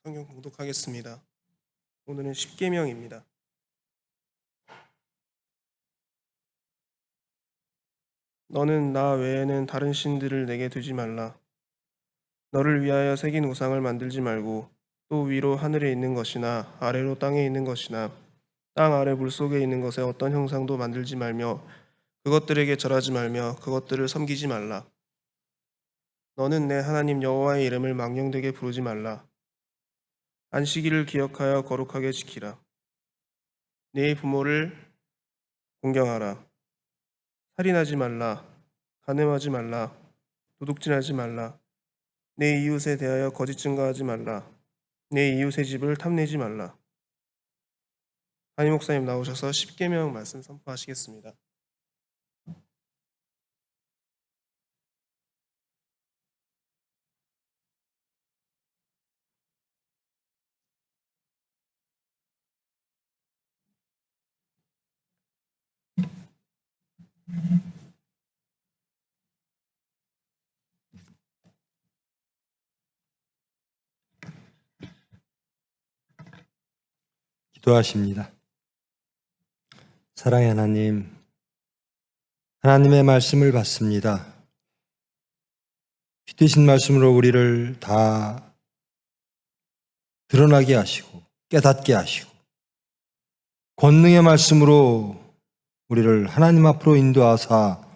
성경 봉독하겠습니다. 오늘은 십계명입니다. 너는 나 외에는 다른 신들을 내게 두지 말라. 너를 위하여 새긴 우상을 만들지 말고 또 위로 하늘에 있는 것이나 아래로 땅에 있는 것이나 땅 아래 물속에 있는 것에 어떤 형상도 만들지 말며 그것들에게 절하지 말며 그것들을 섬기지 말라. 너는 내 하나님 여호와의 이름을 망령되게 부르지 말라. 안식일을 기억하여 거룩하게 지키라. 네 부모를 공경하라. 살인하지 말라. 간음하지 말라. 도둑질하지 말라. 내 이웃에 대하여 거짓 증거하지 말라. 내 이웃의 집을 탐내지 말라. 담임 목사님 나오셔서 십계명 말씀 선포하시겠습니다. 기도하십니다. 사랑의 하나님, 하나님의 말씀을 받습니다. 피 되신 말씀으로 우리를 다 드러나게 하시고 깨닫게 하시고 권능의 말씀으로 우리를 하나님 앞으로 인도하사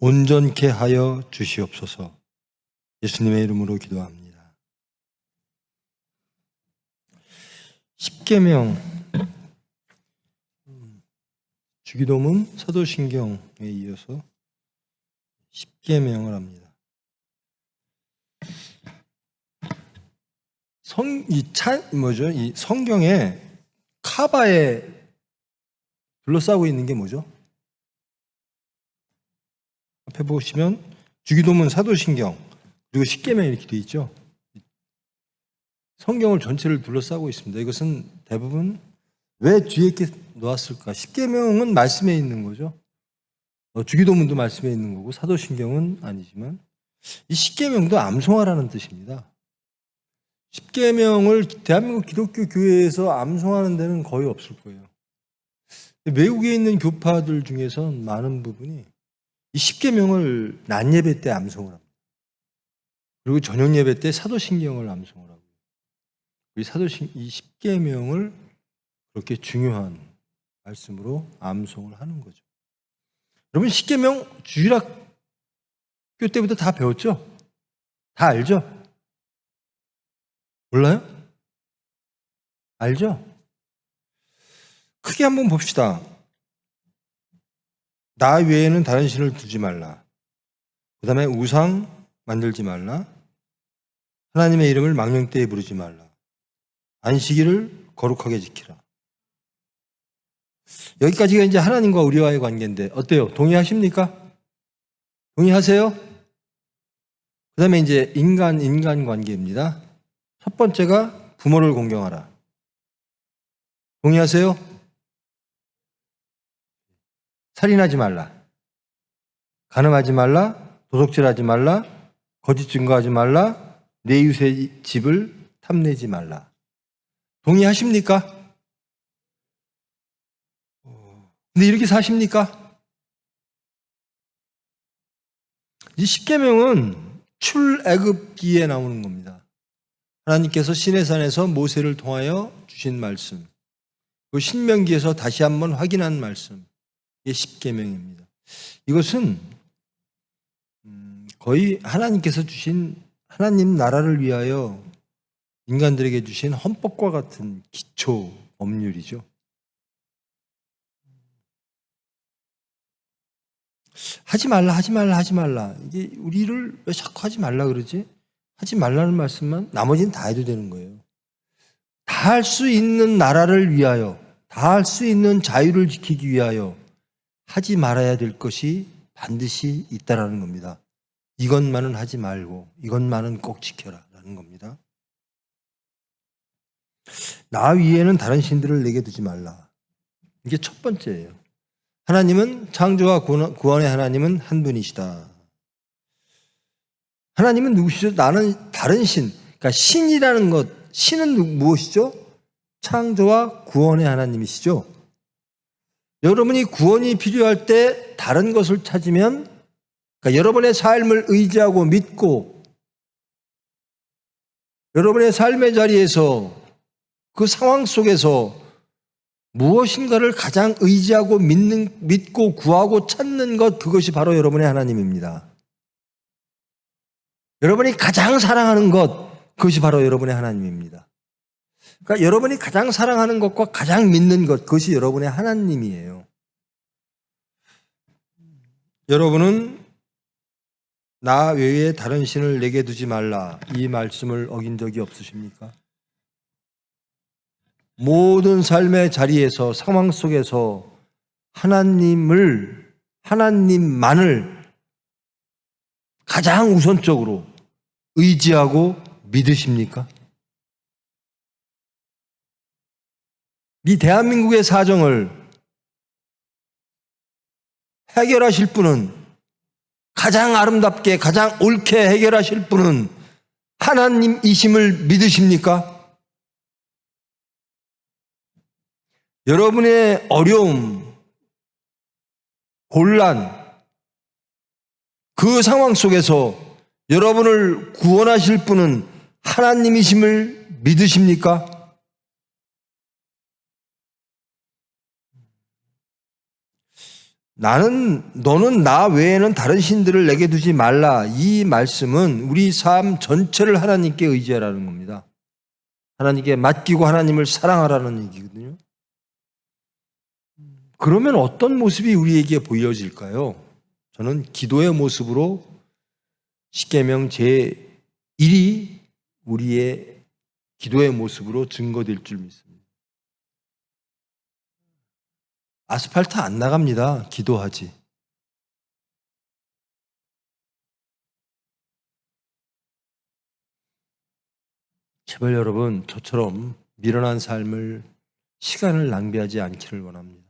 온전케 하여 주시옵소서. 예수님의 이름으로 기도합니다. 십계명 주기도문 사도신경에 이어서 십계명을 합니다. 이 성경에 카바에 둘러싸고 있는 게 뭐죠? 앞에 보시면 주기도문 사도신경 그리고 십계명 이렇게 되어 있죠. 성경을 전체를 둘러싸고 있습니다. 이것은 대부분 왜 뒤에 이렇게 놓았을까? 십계명은 말씀에 있는 거죠. 주기도문도 말씀에 있는 거고 사도신경은 아니지만 이 십계명도 암송하라는 뜻입니다. 십계명을 대한민국 기독교 교회에서 암송하는 데는 거의 없을 거예요. 외국에 있는 교파들 중에서 많은 부분이 이 십계명을 낮 예배 때 암송을 합니다. 그리고 저녁 예배 때 사도신경을 암송을 하고 이 십계명을 그렇게 중요한 말씀으로 암송을 하는 거죠. 여러분 십계명 주일학교 때부터 다 배웠죠? 다 알죠? 몰라요? 알죠? 크게 한번 봅시다. 나 외에는 다른 신을 두지 말라. 그 다음에 우상 만들지 말라. 하나님의 이름을 망령되이 부르지 말라. 안식일을 거룩하게 지키라. 여기까지가 이제 하나님과 우리와의 관계인데 어때요? 동의하십니까? 동의하세요? 그 다음에 이제 인간 관계입니다. 첫 번째가 부모를 공경하라. 동의하세요? 살인하지 말라. 간음하지 말라. 도둑질하지 말라. 거짓 증거하지 말라. 내 이웃의 집을 탐내지 말라. 동의하십니까? 근데 이렇게 사십니까? 이 십계명은 출애굽기에 나오는 겁니다. 하나님께서 시내산에서 모세를 통하여 주신 말씀, 그 신명기에서 다시 한번 확인한 말씀, 이게 십계명입니다. 이것은 거의 하나님께서 주신 하나님 나라를 위하여 인간들에게 주신 헌법과 같은 기초 법률이죠. 하지 말라. 이게 우리를 왜 자꾸 하지 말라 그러지? 하지 말라는 말씀만 나머지는 다 해도 되는 거예요. 다 할 수 있는 나라를 위하여, 다 할 수 있는 자유를 지키기 위하여 하지 말아야 될 것이 반드시 있다라는 겁니다. 이것만은 하지 말고 이것만은 꼭 지켜라라는 겁니다. 나 위에는 다른 신들을 내게 두지 말라. 이게 첫 번째예요. 하나님은 창조와 구원의 하나님은 한 분이시다. 하나님은 누구시죠? 나는 다른 신, 그러니까 신이라는 것, 신은 무엇이죠? 창조와 구원의 하나님이시죠. 여러분이 구원이 필요할 때 다른 것을 찾으면, 그러니까 여러분의 삶을 의지하고 믿고 여러분의 삶의 자리에서 그 상황 속에서 무엇인가를 가장 의지하고 믿고 구하고 찾는 것, 그것이 바로 여러분의 하나님입니다. 여러분이 가장 사랑하는 것, 그것이 바로 여러분의 하나님입니다. 그러니까 여러분이 가장 사랑하는 것과 가장 믿는 것, 그것이 여러분의 하나님이에요. 여러분은 나 외에 다른 신을 내게 두지 말라, 이 말씀을 어긴 적이 없으십니까? 모든 삶의 자리에서, 상황 속에서 하나님만을 가장 우선적으로 의지하고 믿으십니까? 이 대한민국의 사정을 해결하실 분은, 가장 아름답게 가장 옳게 해결하실 분은 하나님이심을 믿으십니까? 여러분의 어려움, 곤란, 그 상황 속에서 여러분을 구원하실 분은 하나님이심을 믿으십니까? 너는 나 외에는 다른 신들을 내게 두지 말라, 이 말씀은 우리 삶 전체를 하나님께 의지하라는 겁니다. 하나님께 맡기고 하나님을 사랑하라는 얘기거든요. 그러면 어떤 모습이 우리에게 보여질까요? 저는 기도의 모습으로 십계명 제1이 우리의 기도의 모습으로 증거될 줄 믿습니다. 아스팔트 안 나갑니다. 기도하지. 제발 여러분, 저처럼 미련한 삶을, 시간을 낭비하지 않기를 원합니다.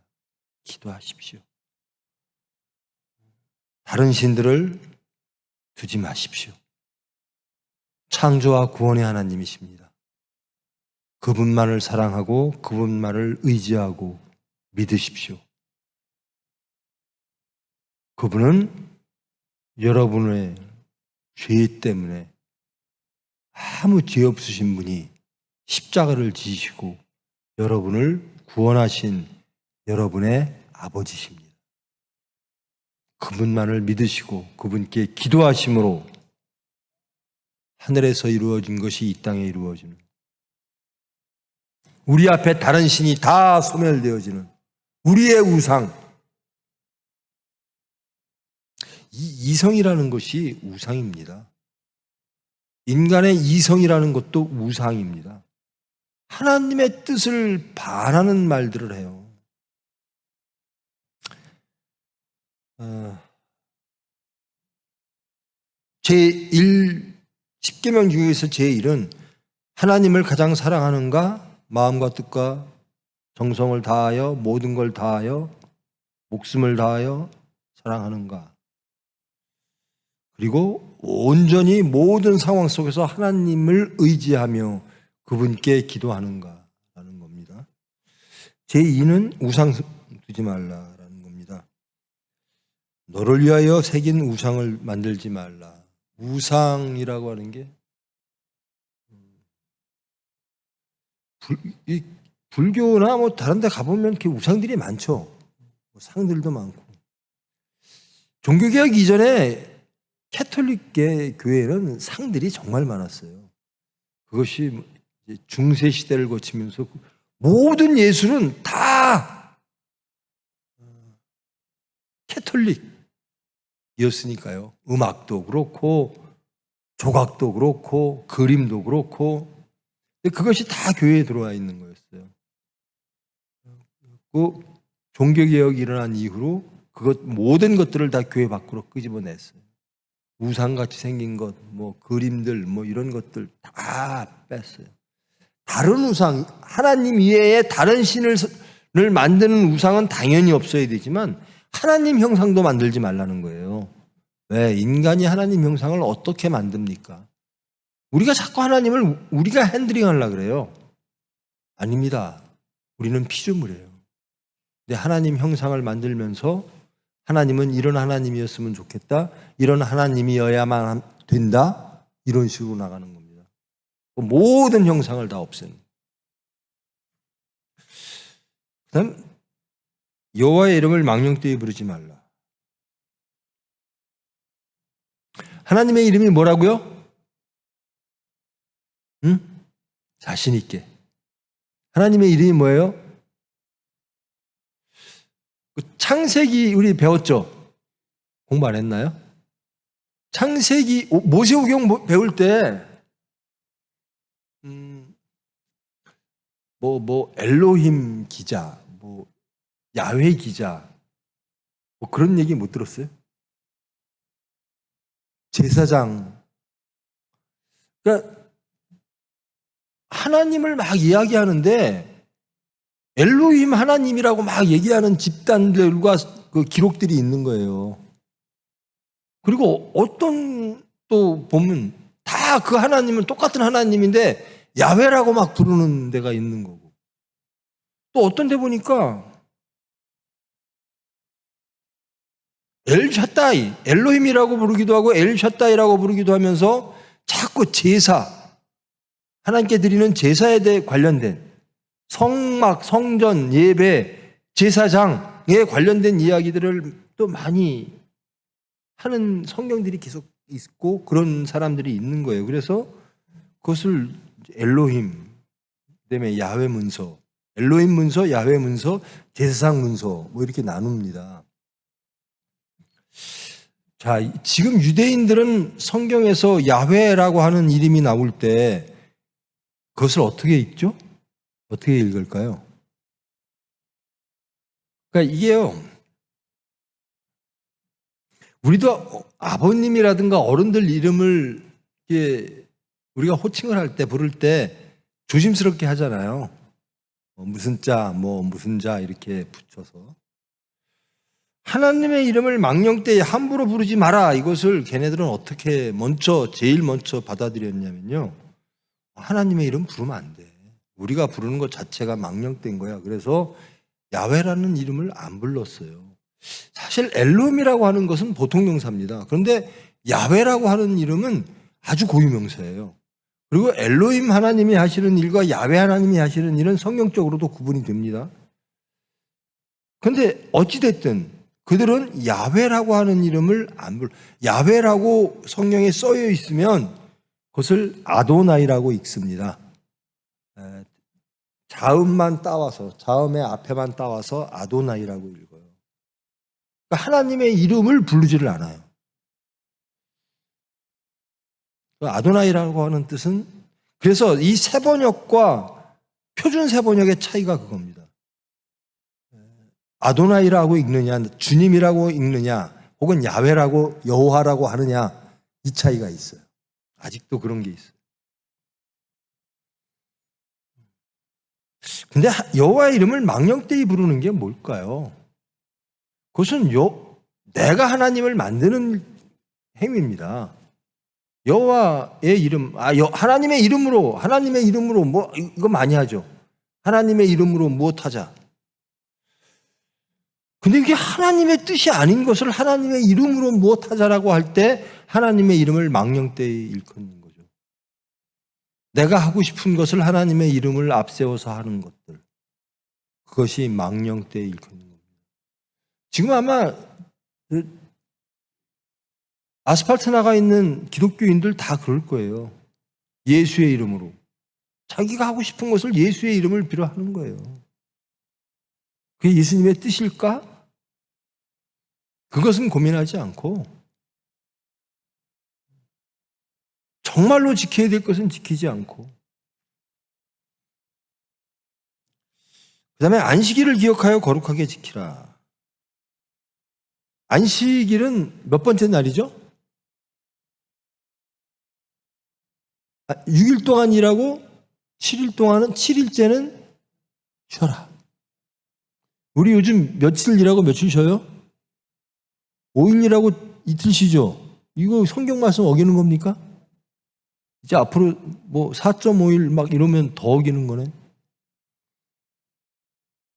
기도하십시오. 다른 신들을 두지 마십시오. 창조와 구원의 하나님이십니다. 그분만을 사랑하고 그분만을 의지하고 믿으십시오. 그분은 여러분의 죄 때문에, 아무 죄 없으신 분이 십자가를 지시고 여러분을 구원하신 여러분의 아버지십니다. 그분만을 믿으시고 그분께 기도하심으로 하늘에서 이루어진 것이 이 땅에 이루어지는, 우리 앞에 다른 신이 다 소멸되어지는 우리의 우상, 이 이성이라는 것이 우상입니다. 인간의 이성이라는 것도 우상입니다. 하나님의 뜻을 반하는 말들을 해요. 십계명 중에서 제1은 하나님을 가장 사랑하는가? 마음과 뜻과 정성을 다하여 모든 걸 다하여 목숨을 다하여 사랑하는가? 그리고 온전히 모든 상황 속에서 하나님을 의지하며 그분께 기도하는가? 라는 겁니다. 제2는 우상 두지 말라라는 겁니다. 너를 위하여 새긴 우상을 만들지 말라. 우상이라고 하는 게 불교나 뭐 다른 데 가보면 이렇게 우상들이 많죠. 상들도 많고. 종교개혁 이전에 캐톨릭계 교회는 상들이 정말 많았어요. 그것이 중세 시대를 거치면서 모든 예술은 다 캐톨릭이었으니까요. 음악도 그렇고 조각도 그렇고 그림도 그렇고, 그것이 다 교회에 들어와 있는 거였어요. 그 종교개혁이 일어난 이후로 모든 것들을 다 교회 밖으로 끄집어냈어요. 우상같이 생긴 것, 뭐 그림들, 뭐 이런 것들 다 뺐어요. 다른 우상, 하나님 이외에 다른 신을 만드는 우상은 당연히 없어야 되지만 하나님 형상도 만들지 말라는 거예요. 왜? 인간이 하나님 형상을 어떻게 만듭니까? 우리가 자꾸 하나님을 우리가 핸들링 하려고 그래요. 아닙니다. 우리는 피조물이에요. 근데 하나님 형상을 만들면서 하나님은 이런 하나님이었으면 좋겠다. 이런 하나님이어야만 된다. 이런 식으로 나가는 겁니다. 모든 형상을 다 없애는. 그 다음 여호와의 이름을 망령되이 부르지 말라. 하나님의 이름이 뭐라고요? 자신 있게. 하나님의 이름이 뭐예요? 창세기 우리 배웠죠? 공부 안 했나요? 창세기 모세오경 배울 때 엘로힘 기자, 야훼 기자, 그런 얘기 못 들었어요? 제사장. 그러니까 하나님을 막 이야기하는데 엘로힘 하나님이라고 막 얘기하는 집단들과 그 기록들이 있는 거예요. 그리고 어떤 또 보면 다 그 하나님은 똑같은 하나님인데 야훼라고 막 부르는 데가 있는 거고, 또 어떤 데 보니까 엘샤다이, 엘로힘이라고 부르기도 하고 엘샤다이라고 부르기도 하면서 자꾸 제사, 하나님께 드리는 제사에 대해 관련된 성막, 성전, 예배, 제사장에 관련된 이야기들을 또 많이 하는 성경들이 계속 있고 그런 사람들이 있는 거예요. 그래서 그것을 엘로힘, 그다음에 야훼 문서, 엘로힘 문서, 야훼 문서, 제사장 문서 이렇게 나눕니다. 자, 지금 유대인들은 성경에서 야훼라고 하는 이름이 나올 때 그것을 어떻게 읽죠? 어떻게 읽을까요? 그러니까 이게요, 우리도 아버님이라든가 어른들 이름을 우리가 호칭을 할 때, 부를 때 조심스럽게 하잖아요. 무슨 자, 무슨 자 이렇게 붙여서. 하나님의 이름을 망령되이 함부로 부르지 마라. 이것을 걔네들은 어떻게 제일 먼저 받아들였냐면요, 하나님의 이름 부르면 안 돼. 우리가 부르는 것 자체가 망령된 거야. 그래서 야훼라는 이름을 안 불렀어요. 사실 엘롬이라고 하는 것은 보통 명사입니다. 그런데 야훼라고 하는 이름은 아주 고유명사예요. 그리고 엘로힘 하나님이 하시는 일과 야훼 하나님이 하시는 일은 성경적으로도 구분이 됩니다. 그런데 어찌됐든 그들은 야훼라고 하는 이름을 안 불러. 야훼라고 성경에 써여 있으면 그것을 아도나이라고 읽습니다. 자음만 따와서, 자음의 앞에만 따와서 아도나이라고 읽어요. 그러니까 하나님의 이름을 부르지를 않아요. 아도나이라고 하는 뜻은, 그래서 이 세번역과 표준 세번역의 차이가 그겁니다. 아도나이라고 읽느냐, 주님이라고 읽느냐, 혹은 야훼라고, 여호와라고 하느냐, 이 차이가 있어요. 아직도 그런 게 있어요. 근데 여호와의 이름을 망령되이 부르는 게 뭘까요? 그것은 내가 하나님을 만드는 행위입니다. 여호와의 이름, 하나님의 이름으로 이거 많이 하죠. 하나님의 이름으로 무엇하자. 근데 이게 하나님의 뜻이 아닌 것을 하나님의 이름으로 무엇하자라고 할 때 하나님의 이름을 망령되이 일컫는 거죠. 내가 하고 싶은 것을 하나님의 이름을 앞세워서 하는 것들, 그것이 망령되이 일컫는 겁니다. 지금 아마 아스팔트 나가 있는 기독교인들 다 그럴 거예요. 예수의 이름으로. 자기가 하고 싶은 것을 예수의 이름을 빌어 하는 거예요. 그게 예수님의 뜻일까? 그것은 고민하지 않고 정말로 지켜야 될 것은 지키지 않고, 그 다음에 안식일을 기억하여 거룩하게 지키라. 안식일은 몇 번째 날이죠? 6일 동안 일하고 7일째는 쉬어라. 우리 요즘 며칠 일하고 며칠 쉬어요? 5일 일하고 이틀 쉬죠? 이거 성경 말씀 어기는 겁니까? 이제 앞으로 뭐 4.5일 막 이러면 더 어기는 거네.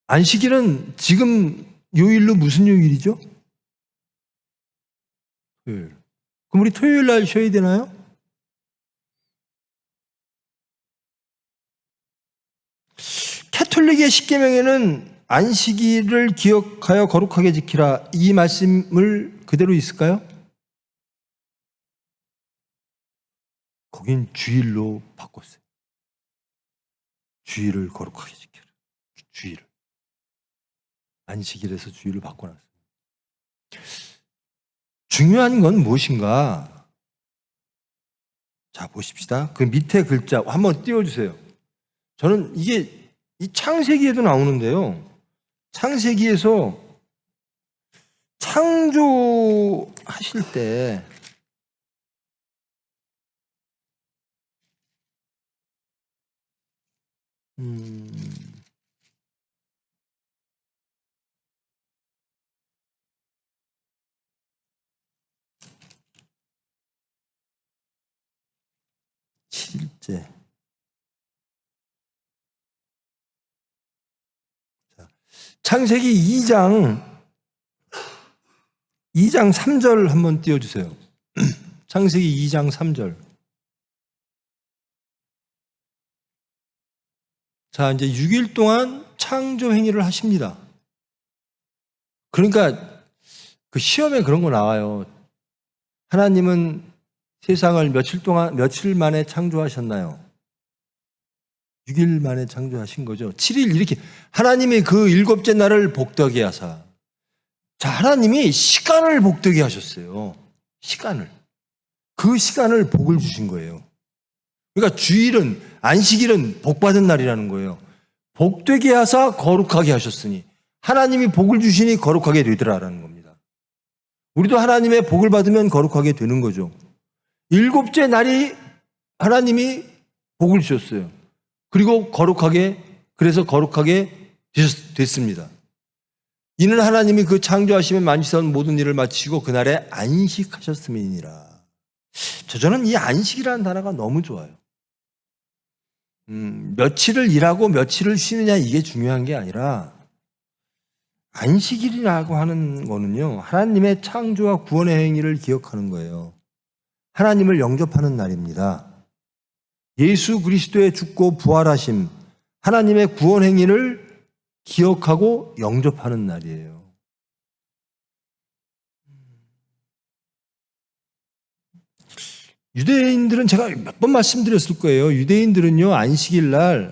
안식일은 지금 요일로 무슨 요일이죠? 토요일. 그럼 우리 토요일 날 쉬어야 되나요? 캐톨릭의 십계명에는 안식일을 기억하여 거룩하게 지키라 이 말씀을 그대로 있을까요? 거긴 주일로 바꿨어요. 주일을 거룩하게 지켜라. 주일을. 안식일에서 주일을 바꿔놨어요. 중요한 건 무엇인가? 자, 보십시다. 그 밑에 글자 한번 띄워주세요. 저는 이게 이 창세기에도 나오는데요. 창세기에서 창조하실 때 음, 7일째. 창세기 2장 3절 한번 띄워주세요. 창세기 2장 3절. 자, 이제 6일 동안 창조 행위를 하십니다. 그러니까 그 시험에 그런 거 나와요. 하나님은 세상을 며칠 만에 창조하셨나요? 6일 만에 창조하신 거죠. 7일 이렇게 하나님이 그 일곱째 날을 복되게 하사. 자, 하나님이 시간을 복되게 하셨어요. 시간을. 그 시간을 복을 주신 거예요. 그러니까 주일은 안식일은 복받은 날이라는 거예요. 복되게 하사 거룩하게 하셨으니 하나님이 복을 주시니 거룩하게 되더라라는 겁니다. 우리도 하나님의 복을 받으면 거룩하게 되는 거죠. 일곱째 날이 하나님이 복을 주셨어요. 그리고 그래서 거룩하게 됐습니다. 이는 하나님이 그 창조하시며 만지선 모든 일을 마치고 그날에 안식하셨음이니라. 저는 이 안식이라는 단어가 너무 좋아요. 며칠을 일하고 며칠을 쉬느냐 이게 중요한 게 아니라 안식일이라고 하는 거는요, 하나님의 창조와 구원의 행위를 기억하는 거예요. 하나님을 영접하는 날입니다. 예수 그리스도의 죽고 부활하심, 하나님의 구원 행위를 기억하고 영접하는 날이에요. 유대인들은 제가 몇 번 말씀드렸을 거예요. 유대인들은요, 안식일은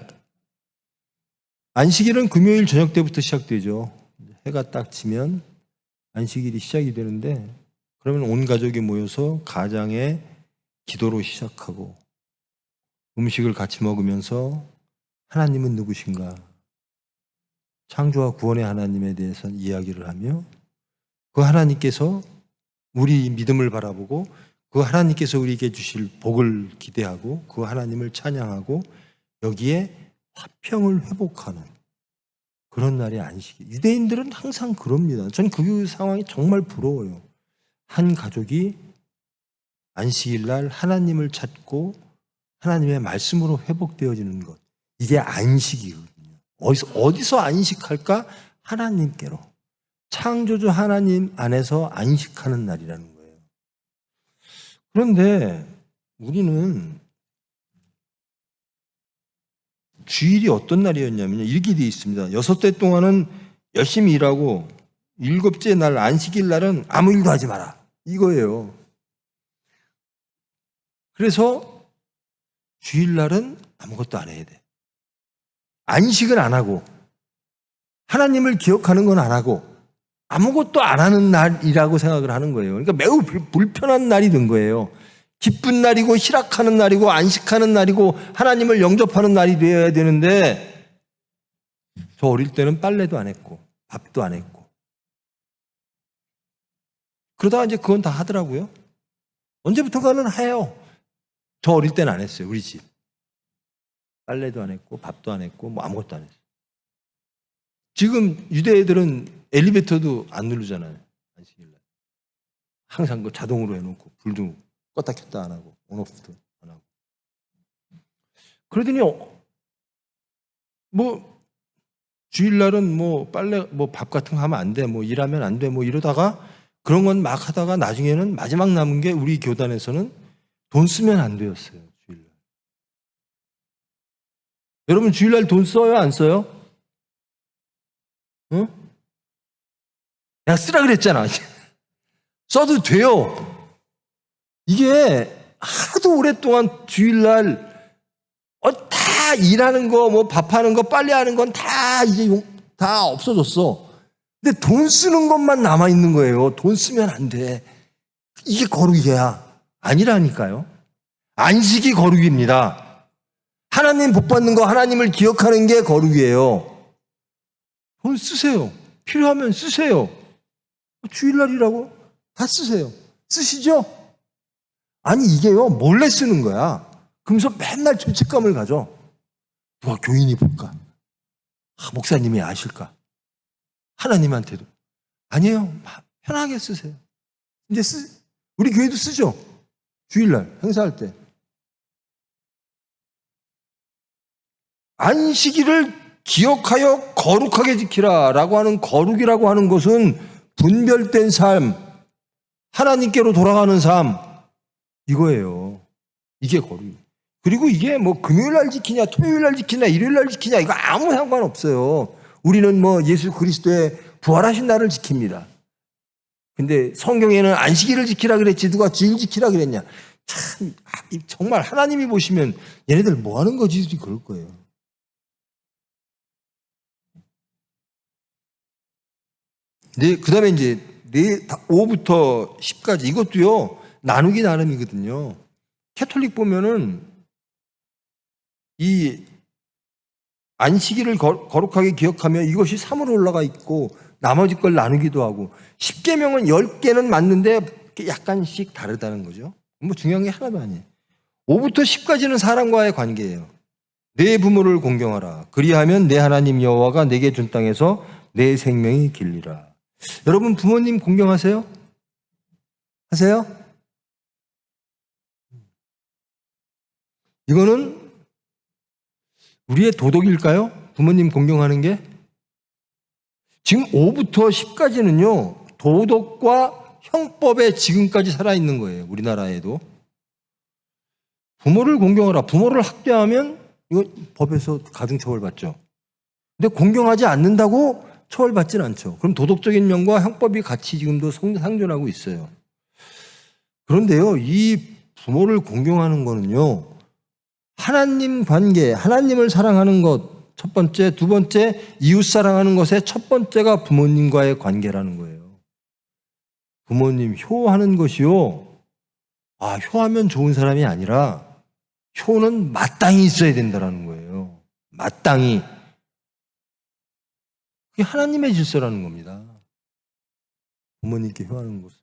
금요일 저녁 때부터 시작되죠. 해가 딱 지면 안식일이 시작이 되는데, 그러면 온 가족이 모여서 가장의 기도로 시작하고 음식을 같이 먹으면서 하나님은 누구신가? 창조와 구원의 하나님에 대해서 이야기를 하며 그 하나님께서 우리 믿음을 바라보고 그 하나님께서 우리에게 주실 복을 기대하고 그 하나님을 찬양하고 여기에 화평을 회복하는 그런 날이 안식일. 유대인들은 항상 그럽니다. 전 그 상황이 정말 부러워요. 한 가족이 안식일 날 하나님을 찾고 하나님의 말씀으로 회복되어지는 것. 이게 안식이거든요. 어디서 안식할까? 하나님께로. 창조주 하나님 안에서 안식하는 날이라는 거예요. 그런데 우리는 주일이 어떤 날이었냐면요. 이렇게 되어 있습니다. 6대 동안은 열심히 일하고 7째 날 안식일 날은 아무 일도 하지 마라. 이거예요. 그래서 주일날은 아무것도 안 해야 돼. 안식을 안 하고 하나님을 기억하는 건 안 하고 아무것도 안 하는 날이라고 생각을 하는 거예요. 그러니까 매우 불편한 날이 된 거예요. 기쁜 날이고 희락하는 날이고 안식하는 날이고 하나님을 영접하는 날이 되어야 되는데 저 어릴 때는 빨래도 안 했고 밥도 안 했고 그러다가 이제 그건 다 하더라고요. 언제부턴가는 해요. 저 어릴 때는 안 했어요. 우리 집. 빨래도 안 했고 밥도 안 했고 뭐 아무것도 안 했어요. 지금 유대 애들은 엘리베이터도 안 누르잖아요. 안식일날. 항상 그 자동으로 해놓고 불도 껐다 켰다 안 하고 온오프도 안 하고. 그러더니 뭐 주일날은 뭐 빨래 뭐 밥 같은 거 하면 안 돼, 뭐 일하면 안 돼, 뭐 이러다가 그런 건 막 하다가 나중에는 마지막 남은 게 우리 교단에서는 돈 쓰면 안 되었어요. 주일날. 여러분 주일날 돈 써요, 안 써요? 응? 내가 쓰라 그랬잖아. 써도 돼요. 이게 하도 오랫동안 주일날 다 일하는 거, 뭐 밥하는 거, 빨래하는 건 다 이제 다 없어졌어. 근데 돈 쓰는 것만 남아 있는 거예요. 돈 쓰면 안 돼. 이게 거룩이야. 아니라니까요. 안식이 거룩입니다. 하나님 복 받는 거, 하나님을 기억하는 게 거룩이에요. 돈 쓰세요. 필요하면 쓰세요. 주일날이라고 다 쓰세요. 쓰시죠? 아니 이게요 몰래 쓰는 거야. 그러면서 맨날 죄책감을 가져. 누가 교인이 볼까? 목사님이 아실까? 하나님한테도. 아니에요. 편하게 쓰세요. 이제 우리 교회도 쓰죠. 주일날 행사할 때. 안식일을 기억하여 거룩하게 지키라라고 하는 거룩이라고 하는 것은 분별된 삶, 하나님께로 돌아가는 삶, 이거예요. 이게 거룩. 그리고 이게 뭐 금요일날 지키냐, 토요일날 지키냐, 일요일날 지키냐, 이거 아무 상관없어요. 우리는 뭐 예수 그리스도의 부활하신 날을 지킵니다. 근데 성경에는 안식일을 지키라 그랬지 누가 주일 지키라 그랬냐. 참 정말 하나님이 보시면 얘네들 뭐 하는 거지 그럴 거예요. 네, 그 다음에 이제 5부터 10까지 이것도요 나누기 나름이거든요. 캐톨릭 보면은 이 안식일을 거룩하게 기억하며 이것이 3으로 올라가 있고 나머지 걸 나누기도 하고 10계명은 10개는 맞는데 약간씩 다르다는 거죠. 뭐 중요한 게 하나도 아니에요. 5부터 10까지는 사람과의 관계예요. 내 부모를 공경하라. 그리하면 내 하나님 여호와가 내게 준 땅에서 내 생명이 길리라. 여러분 부모님 공경하세요? 하세요? 이거는 우리의 도덕일까요? 부모님 공경하는 게? 지금 5부터 10까지는요, 도덕과 형법에 지금까지 살아있는 거예요. 우리나라에도. 부모를 공경하라. 부모를 학대하면 이거 법에서 가중처벌 받죠. 근데 공경하지 않는다고 처벌받지는 않죠. 그럼 도덕적인 면과 형법이 같이 지금도 상존하고 있어요. 그런데요, 이 부모를 공경하는 거는요, 하나님 관계, 하나님을 사랑하는 것 첫 번째, 두 번째 이웃 사랑하는 것의 첫 번째가 부모님과의 관계라는 거예요. 부모님 효하는 것이요. 효하면 좋은 사람이 아니라 효는 마땅히 있어야 된다는 거예요. 마땅히. 그게 하나님의 질서라는 겁니다. 부모님께 효하는 것은.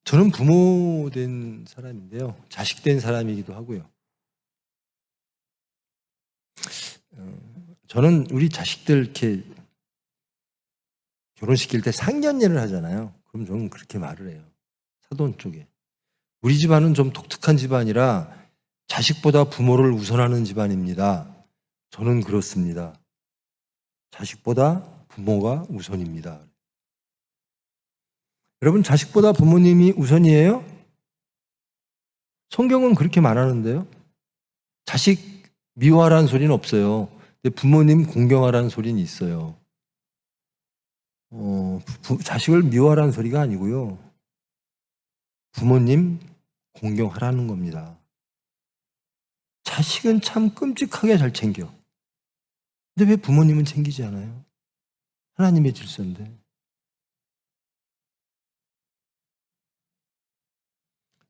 저는 부모 된 사람인데요. 자식 된 사람이기도 하고요. 저는 우리 자식들 이렇게 결혼시킬 때 상견례를 하잖아요. 그럼 저는 그렇게 말을 해요. 사돈 쪽에. 우리 집안은 좀 독특한 집안이라 자식보다 부모를 우선하는 집안입니다. 저는 그렇습니다. 자식보다 부모가 우선입니다. 여러분 자식보다 부모님이 우선이에요? 성경은 그렇게 말하는데요. 자식 미워하라는 소리는 없어요. 근데 부모님 공경하라는 소리는 있어요. 자식을 미워하라는 소리가 아니고요. 부모님 공경하라는 겁니다. 자식은 참 끔찍하게 잘 챙겨. 근데 왜 부모님은 챙기지 않아요? 하나님의 질서인데.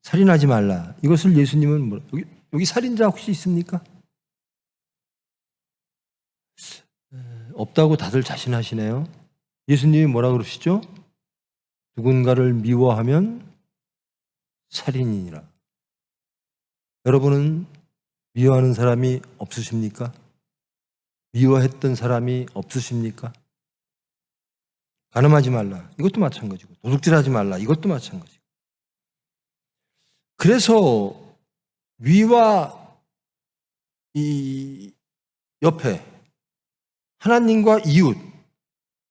살인하지 말라. 이것을 예수님은 여기 살인자 혹시 있습니까? 없다고 다들 자신하시네요. 예수님이 뭐라 그러시죠? 누군가를 미워하면 살인이니라. 여러분은 미워하는 사람이 없으십니까? 미워했던 사람이 없으십니까? 간음하지 말라. 이것도 마찬가지고 도둑질하지 말라. 이것도 마찬가지고 그래서 위와 이 옆에 하나님과 이웃,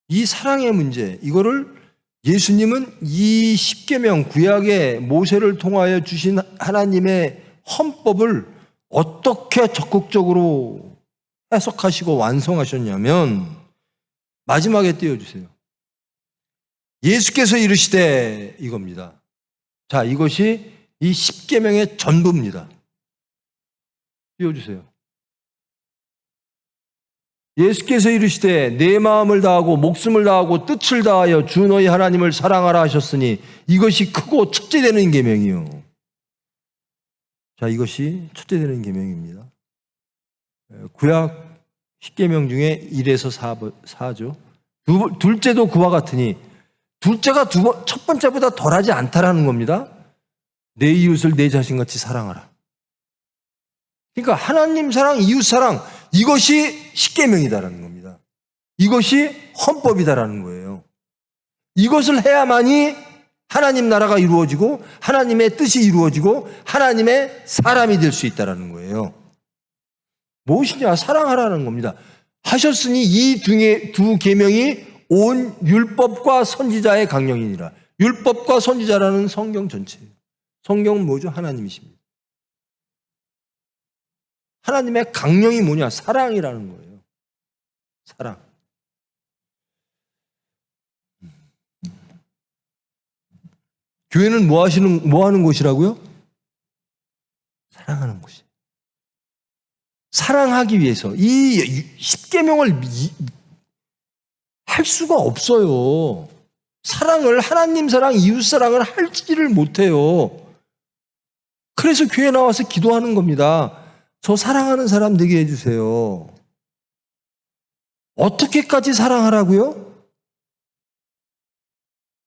이 사랑의 문제, 이거를 예수님은 이 십계명 구약의 모세를 통하여 주신 하나님의 헌법을 어떻게 적극적으로 해석하시고 완성하셨냐면, 마지막에 띄워주세요. 예수께서 이르시되, 이겁니다. 자, 이것이 이 십계명의 전부입니다. 띄워주세요. 예수께서 이르시되 내 마음을 다하고 목숨을 다하고 뜻을 다하여 주 너희 하나님을 사랑하라 하셨으니 이것이 크고 첫째 되는 계명이요. 자, 이것이 첫째 되는 계명입니다. 구약 10계명 중에 1에서 4죠. 둘째도 그와 같으니, 둘째가 첫 번째보다 덜하지 않다라는 겁니다. 내 이웃을 내 자신같이 사랑하라. 그러니까 하나님 사랑, 이웃 사랑, 이것이 십계명이다라는 겁니다. 이것이 헌법이다라는 거예요. 이것을 해야만이 하나님 나라가 이루어지고 하나님의 뜻이 이루어지고 하나님의 사람이 될 수 있다라는 거예요. 무엇이냐? 사랑하라는 겁니다. 하셨으니 이 두 계명이 온 율법과 선지자의 강령이니라. 율법과 선지자라는 성경 전체예요. 성경은 뭐죠? 하나님이십니다. 하나님의 강령이 뭐냐? 사랑이라는 거예요. 사랑. 교회는 뭐 하는 곳이라고요? 사랑하는 곳이에요. 사랑하기 위해서 이 십계명을 할 수가 없어요. 사랑을, 하나님 사랑, 이웃 사랑을 할지를 못해요. 그래서 교회 나와서 기도하는 겁니다. 저 사랑하는 사람 되게 해주세요. 어떻게까지 사랑하라고요?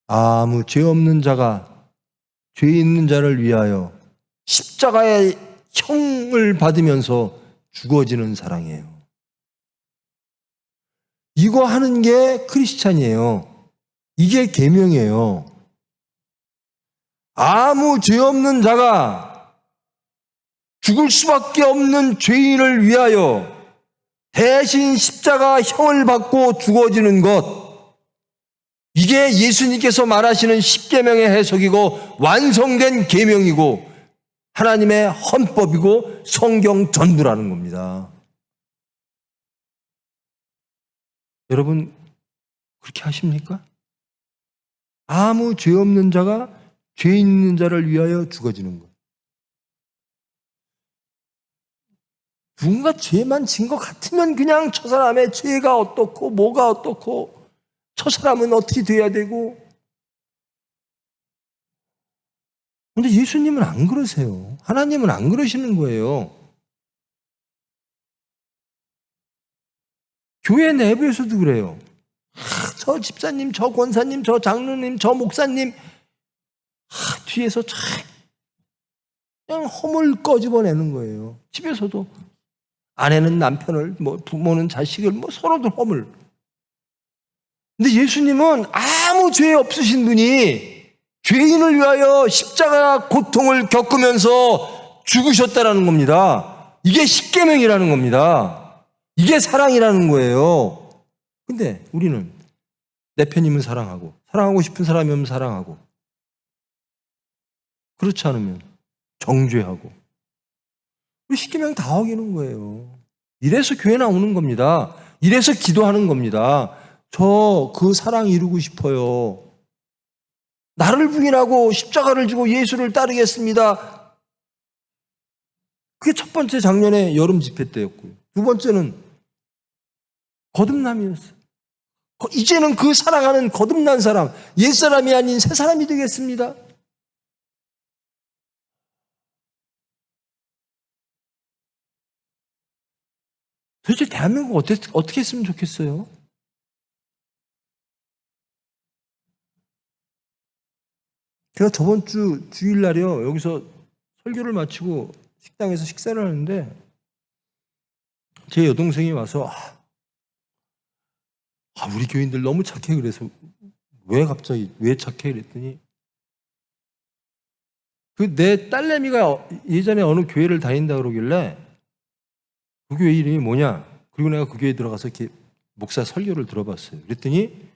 아무 죄 없는 자가 죄 있는 자를 위하여 십자가의 형을 받으면서 죽어지는 사랑이에요. 이거 하는 게 크리스찬이에요. 이게 계명이에요. 아무 죄 없는 자가 죽을 수밖에 없는 죄인을 위하여 대신 십자가 형을 받고 죽어지는 것, 이게 예수님께서 말하시는 십계명의 해석이고 완성된 계명이고 하나님의 헌법이고 성경 전부라는 겁니다. 여러분 그렇게 하십니까? 아무 죄 없는 자가 죄 있는 자를 위하여 죽어지는 것. 누군가 죄만 진 것 같으면 그냥 저 사람의 죄가 어떻고 뭐가 어떻고 저 사람은 어떻게 돼야 되고. 근데 예수님은 안 그러세요. 하나님은 안 그러시는 거예요. 교회 내부에서도 그래요. 저 집사님, 저 권사님, 저 장로님, 저 목사님 뒤에서 그냥 허물 꺼집어내는 거예요. 집에서도 아내는 남편을, 부모는 자식을, 서로들 허물. 근데 예수님은 아무 죄 없으신 분이 죄인을 위하여 십자가 고통을 겪으면서 죽으셨다라는 겁니다. 이게 십계명이라는 겁니다. 이게 사랑이라는 거예요. 근데 우리는 내 편이면 사랑하고, 사랑하고 싶은 사람이면 사랑하고, 그렇지 않으면 정죄하고, 우리 십계명 다 어기는 거예요. 이래서 교회 나오는 겁니다. 이래서 기도하는 겁니다. 저 그 사랑 이루고 싶어요. 나를 부인하고 십자가를 지고 예수를 따르겠습니다. 그게 첫 번째 작년에 여름 집회 때였고요. 두 번째는 거듭남이었어요. 이제는 그 사랑하는 거듭난 사람, 옛사람이 아닌 새 사람이 되겠습니다. 도대체 대한민국 어떻게 했으면 좋겠어요? 제가 저번 주 주일날이요, 여기서 설교를 마치고 식당에서 식사를 하는데 제 여동생이 와서 우리 교인들 너무 착해. 그래서 왜 착해? 그랬더니 그 내 딸내미가 예전에 어느 교회를 다닌다 그러길래 그 교회 이름이 뭐냐? 그리고 내가 그 교회에 들어가서 이렇게 목사 설교를 들어봤어요. 그랬더니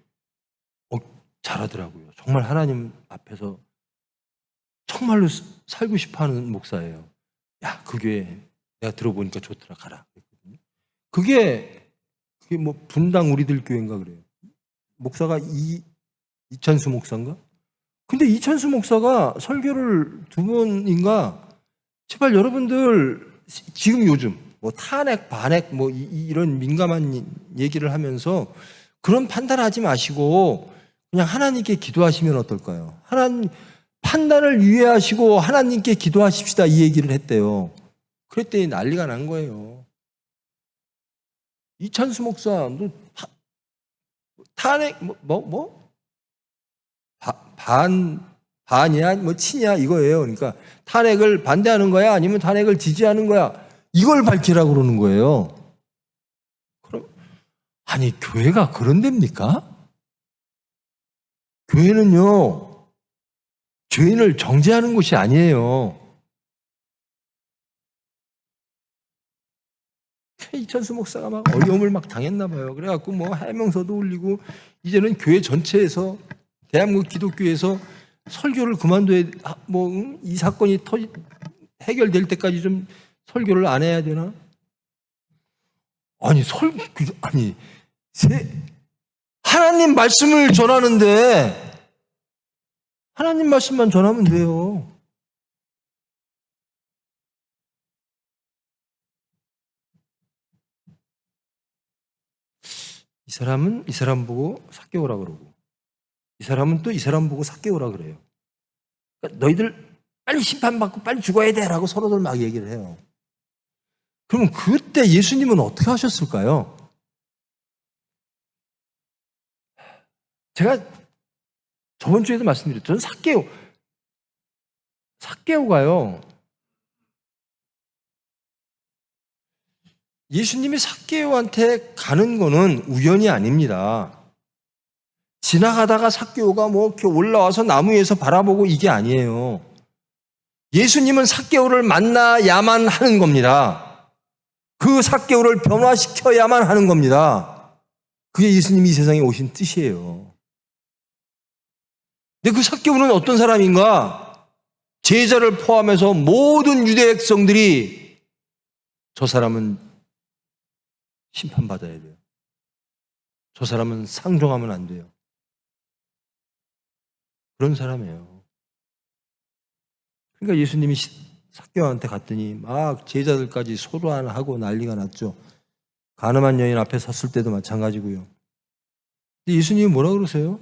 잘하더라고요. 정말 하나님 앞에서 정말로 살고 싶어하는 목사예요. 야, 그 교회 내가 들어보니까 좋더라, 가라. 그게 뭐 분당 우리들 교회인가 그래요. 목사가 이천수 목사인가? 근데 이천수 목사가 설교를 2번인가 제발 여러분들 지금 요즘 뭐 탄핵 반핵 뭐 이런 민감한 얘기를 하면서 그런 판단하지 마시고 그냥 하나님께 기도하시면 어떨까요? 하나님 판단을 유예하시고 하나님께 기도하십시다 이 얘기를 했대요. 그랬더니 난리가 난 거예요. 이찬수 목사 너 탄핵 반이야 뭐 치냐 이거예요. 그러니까 탄핵을 반대하는 거야 아니면 탄핵을 지지하는 거야 이걸 밝히라고 그러는 거예요. 그럼 아니 교회가 그런 데입니까? 교회는요 죄인을 정죄하는 곳이 아니에요. 이천수 목사가 막 어려움을 막 당했나 봐요. 그래갖고 뭐 해명서도 올리고 이제는 교회 전체에서 대한민국 기독교에서 설교를 그만둬야 뭐 이 사건이 해결될 때까지 좀 설교를 안 해야 되나? 아니 하나님 말씀을 전하는데 하나님 말씀만 전하면 돼요. 이 사람은 이 사람 보고 삭개오라 그러고 이 사람은 또 이 사람 보고 삭개오라 그래요. 그러니까 너희들 빨리 심판받고 빨리 죽어야 돼 라고 서로들 막 얘기를 해요. 그러면 그때 예수님은 어떻게 하셨을까요? 제가 저번 주에도 말씀드렸죠. 저는 삭개오가요. 예수님이 삭개오한테 가는 거는 우연이 아닙니다. 지나가다가 삭개오가 뭐 이렇게 올라와서 나무에서 바라보고 이게 아니에요. 예수님은 삭개오를 만나야만 하는 겁니다. 그 삭개오를 변화시켜야만 하는 겁니다. 그게 예수님이 이 세상에 오신 뜻이에요. 근데 그 삭개오는 어떤 사람인가? 제자를 포함해서 모든 유대 백성들이 저 사람은 심판받아야 돼요. 저 사람은 상종하면 안 돼요. 그런 사람이에요. 그러니까 예수님이 삭개오한테 갔더니 막 제자들까지 소란하고 난리가 났죠. 가늠한 여인 앞에 섰을 때도 마찬가지고요. 근데 예수님이 뭐라 그러세요?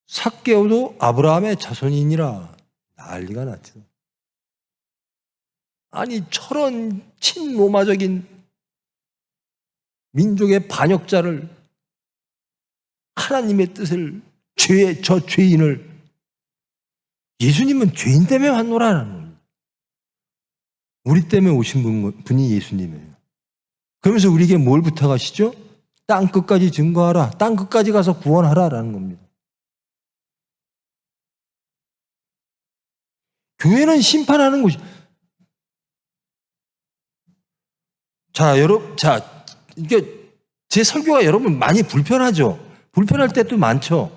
삭개오도 아브라함의 자손이니라 난리가 났죠. 아니 저런 친로마적인 민족의 반역자를 하나님의 뜻을 저 죄인을 예수님은 죄인 때문에 왔노라는 겁니다. 우리 때문에 오신 분이 예수님이에요. 그러면서 우리에게 뭘 부탁하시죠? 땅 끝까지 증거하라. 땅 끝까지 가서 구원하라라는 겁니다. 교회는 심판하는 곳이. 이게 제 설교가 여러분 많이 불편하죠? 불편할 때도 많죠?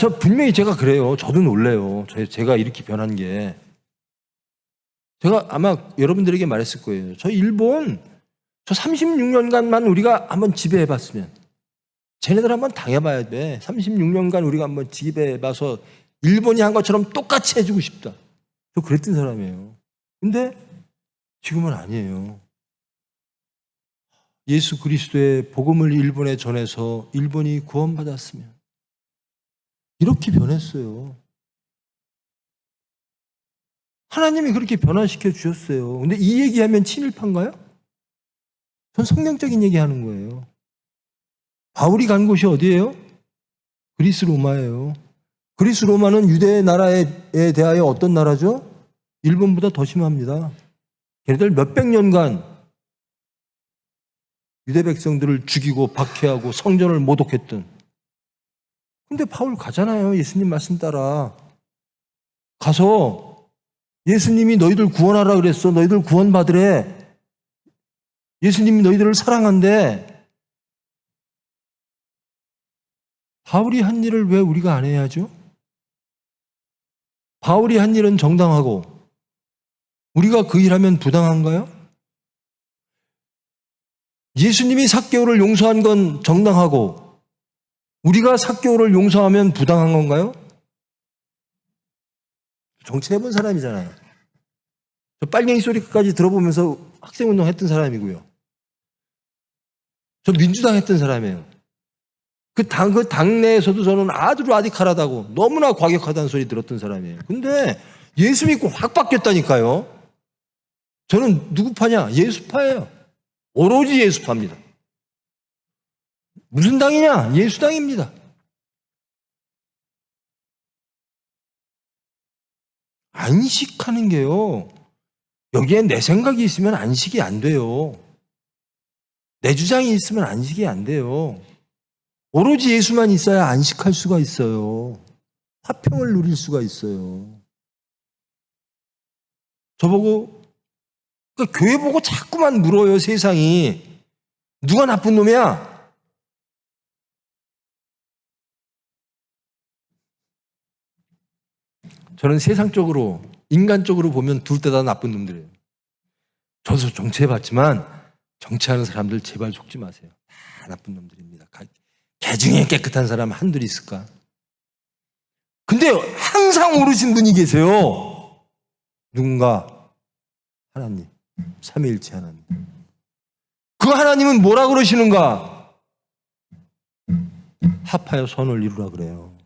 저 분명히 제가 그래요. 저도 놀래요. 제가 이렇게 변한 게. 제가 아마 여러분들에게 말했을 거예요. 저 36년간만 우리가 한번 지배해봤으면, 쟤네들 한번 당해봐야 돼. 36년간 우리가 한번 지배해봐서 일본이 한 것처럼 똑같이 해주고 싶다. 저 그랬던 사람이에요. 근데 지금은 아니에요. 예수 그리스도의 복음을 일본에 전해서 일본이 구원받았으면 이렇게 변했어요. 하나님이 그렇게 변화시켜 주셨어요. 근데 이 얘기하면 친일파인가요? 전 성경적인 얘기하는 거예요. 바울이 간 곳이 어디예요? 그리스 로마예요. 그리스 로마는 유대 나라에 대하여 어떤 나라죠? 일본보다 더 심합니다. 걔네들 몇백 년간 유대 백성들을 죽이고 박해하고 성전을 모독했던 근데 바울 가잖아요. 예수님 말씀 따라. 가서 예수님이 너희들 구원하라 그랬어. 너희들 구원받으래. 예수님이 너희들을 사랑한대. 바울이 한 일을 왜 우리가 안 해야죠? 바울이 한 일은 정당하고 우리가 그 일하면 부당한가요? 예수님이 삭개오를 용서한 건 정당하고 우리가 삭개오를 용서하면 부당한 건가요? 정치해본 사람이잖아요. 저 빨갱이 소리까지 들어보면서 학생운동 했던 사람이고요. 저 민주당 했던 사람이에요. 그 당내에서도 저는 아주 라디칼하다고 너무나 과격하다는 소리 들었던 사람이에요. 근데 예수 믿고 확 바뀌었다니까요. 저는 누구 파냐? 예수파예요. 오로지 예수파입니다. 무슨 당이냐? 예수당입니다. 안식하는 게요. 여기에 내 생각이 있으면 안식이 안 돼요. 내 주장이 있으면 안식이 안 돼요. 오로지 예수만 있어야 안식할 수가 있어요. 화평을 누릴 수가 있어요. 저보고 그러니까 교회 보고 자꾸만 물어요. 세상이. 누가 나쁜 놈이야? 저는 세상적으로 인간적으로 보면 둘 다 나쁜 놈들이에요. 저도 정치해봤지만 정치하는 사람들 제발 속지 마세요. 다 나쁜 놈들입니다. 개 중에 깨끗한 사람 한둘 있을까? 근데 항상 오르신 분이 계세요. 누군가? 하나님. 삼위일체 하나님. 그 하나님은 뭐라 그러시는가? 합하여 선을 이루라 그래요.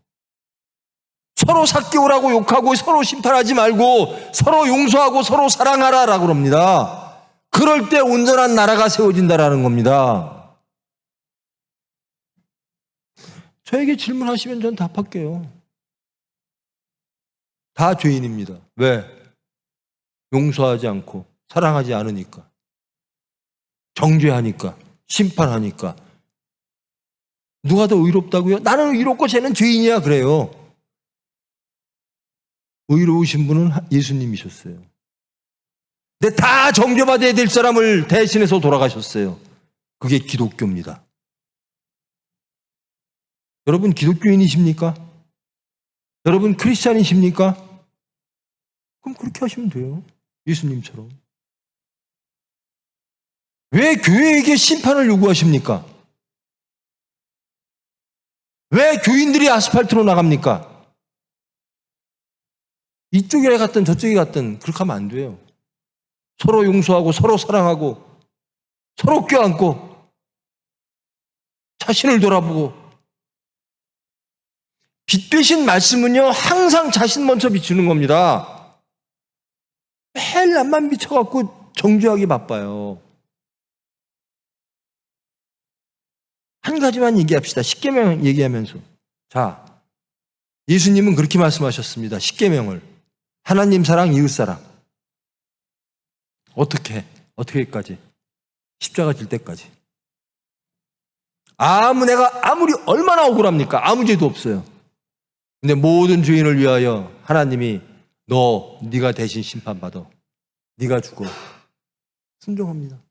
서로 삭개오라고 욕하고 서로 심판하지 말고 서로 용서하고 서로 사랑하라라고 그럽니다. 그럴 때 온전한 나라가 세워진다라는 겁니다. 저에게 질문하시면 전 답할게요. 다 죄인입니다. 왜? 용서하지 않고 사랑하지 않으니까. 정죄하니까. 심판하니까. 누가 더 의롭다고요? 나는 의롭고 쟤는 죄인이야 그래요. 의로우신 분은 예수님이셨어요. 근데 다 정죄받아야 될 사람을 대신해서 돌아가셨어요. 그게 기독교입니다. 여러분 기독교인이십니까? 여러분 크리스찬이십니까? 그럼 그렇게 하시면 돼요. 예수님처럼. 왜 교회에게 심판을 요구하십니까? 왜 교인들이 아스팔트로 나갑니까? 이쪽에 갔든 저쪽에 갔든 그렇게 하면 안 돼요. 서로 용서하고 서로 사랑하고 서로 껴안고 자신을 돌아보고 빛 되신 말씀은요 항상 자신 먼저 비추는 겁니다. 매일 남만 비춰갖고 정죄하기 바빠요. 한 가지만 얘기합시다. 십계명 얘기하면서. 자, 예수님은 그렇게 말씀하셨습니다. 십계명을. 하나님 사랑, 이웃 사랑. 어떻게까지? 십자가 질 때까지. 내가 아무리 얼마나 억울합니까? 아무 죄도 없어요. 근데 모든 죄인을 위하여 하나님이 네가 대신 심판받아. 네가 죽어. 순종합니다.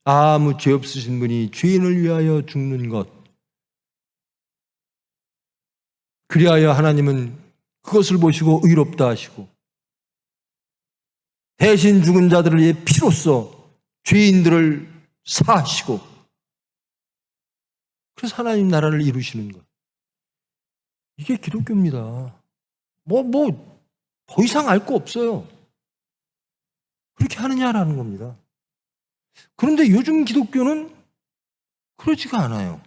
아무 죄 없으신 분이 죄인을 위하여 죽는 것. 그리하여 하나님은 그것을 보시고 의롭다 하시고 대신 죽은 자들을 위해 피로써 죄인들을 사하시고 그래서 하나님 나라를 이루시는 것. 이게 기독교입니다. 더 이상 알 거 없어요. 그렇게 하느냐라는 겁니다. 그런데 요즘 기독교는 그러지가 않아요.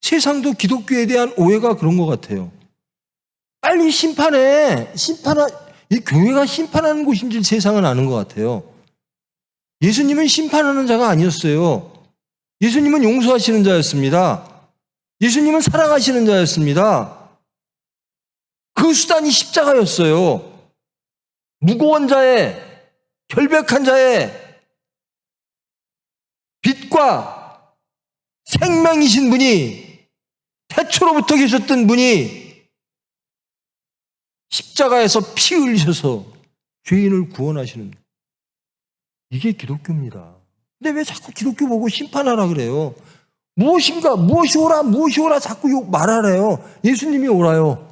세상도 기독교에 대한 오해가 그런 것 같아요. 빨리 이 교회가 심판하는 곳인 줄 세상은 아는 것 같아요. 예수님은 심판하는 자가 아니었어요. 예수님은 용서하시는 자였습니다. 예수님은 사랑하시는 자였습니다. 그 수단이 십자가였어요. 무고한 자의, 결백한 자의 빛과 생명이신 분이, 태초로부터 계셨던 분이 십자가에서 피 흘리셔서 죄인을 구원하시는, 이게 기독교입니다. 근데 왜 자꾸 기독교 보고 심판하라 그래요? 무엇이 오라 자꾸 말하래요. 예수님이 오라요.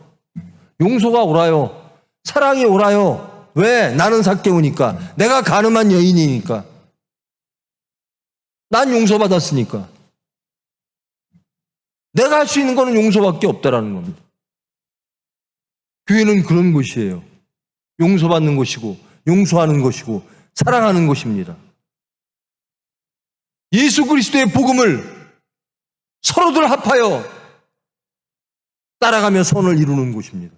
용서가 오라요. 사랑이 오라요. 왜? 나는 삭개오니까. 내가 가늠한 여인이니까. 난 용서받았으니까. 내가 할 수 있는 거는 용서밖에 없다라는 겁니다. 교회는 그런 곳이에요. 용서받는 곳이고, 용서하는 것이고, 사랑하는 곳입니다. 예수 그리스도의 복음을 서로들 합하여 따라가며 선을 이루는 곳입니다.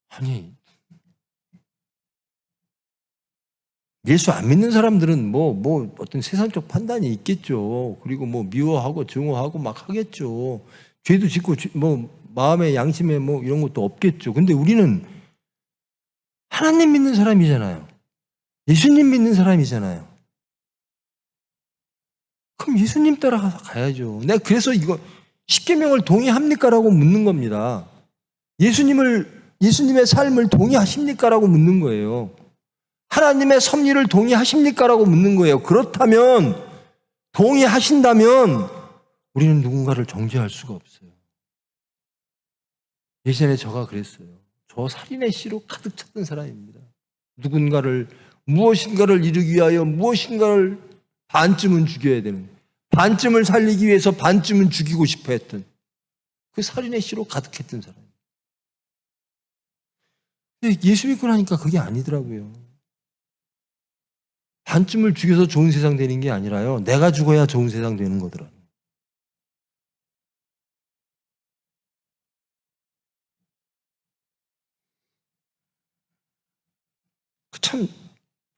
아니, 예수 안 믿는 사람들은 어떤 세상적 판단이 있겠죠. 그리고 미워하고 증오하고 막 하겠죠. 죄도 짓고 마음의 양심에 이런 것도 없겠죠. 근데 우리는 하나님 믿는 사람이잖아요. 예수님 믿는 사람이잖아요. 그럼 예수님 따라가서 가야죠. 내가 그래서 이거 십계명을 동의합니까라고 묻는 겁니다. 예수님의 삶을 동의하십니까라고 묻는 거예요. 하나님의 섭리를 동의하십니까라고 묻는 거예요. 그렇다면, 동의하신다면 우리는 누군가를 정죄할 수가 없어요. 예전에 저가 그랬어요. 저 살인의 씨로 가득 찼던 사람입니다. 무엇인가를 이루기 위하여 무엇인가를 반쯤은 죽여야 되는, 반쯤을 살리기 위해서 반쯤은 죽이고 싶어 했던 그 살인의 씨로 가득했던 사람. 근데 예수 믿고 나니까 그게 아니더라고요. 반쯤을 죽여서 좋은 세상 되는 게 아니라요, 내가 죽어야 좋은 세상 되는 거더라고요.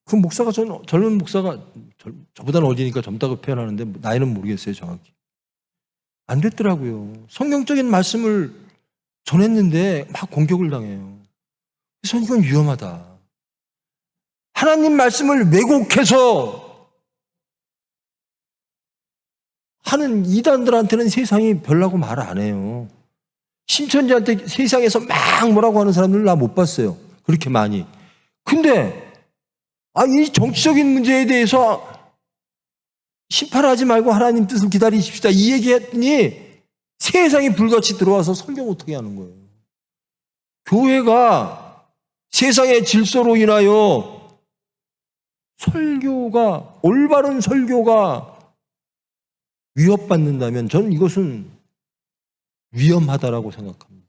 그 목사가, 젊은 목사가, 저보다는 어리니까 젊다고 표현하는데 나이는 모르겠어요, 정확히. 안 됐더라고요. 성경적인 말씀을 전했는데 막 공격을 당해요. 그래서 이건 위험하다. 하나님 말씀을 왜곡해서 하는 이단들한테는 세상이 별라고 말 안 해요. 신천지한테 세상에서 막 뭐라고 하는 사람들 나 못 봤어요. 그렇게 많이. 근데 이 정치적인 문제에 대해서 심판하지 말고 하나님 뜻을 기다리십시다, 이 얘기했더니 세상이 불같이 들어와서 설교 못하게 하는 거예요. 교회가 세상의 질서로 인하여 올바른 설교가 위협받는다면 저는 이것은 위험하다라고 생각합니다.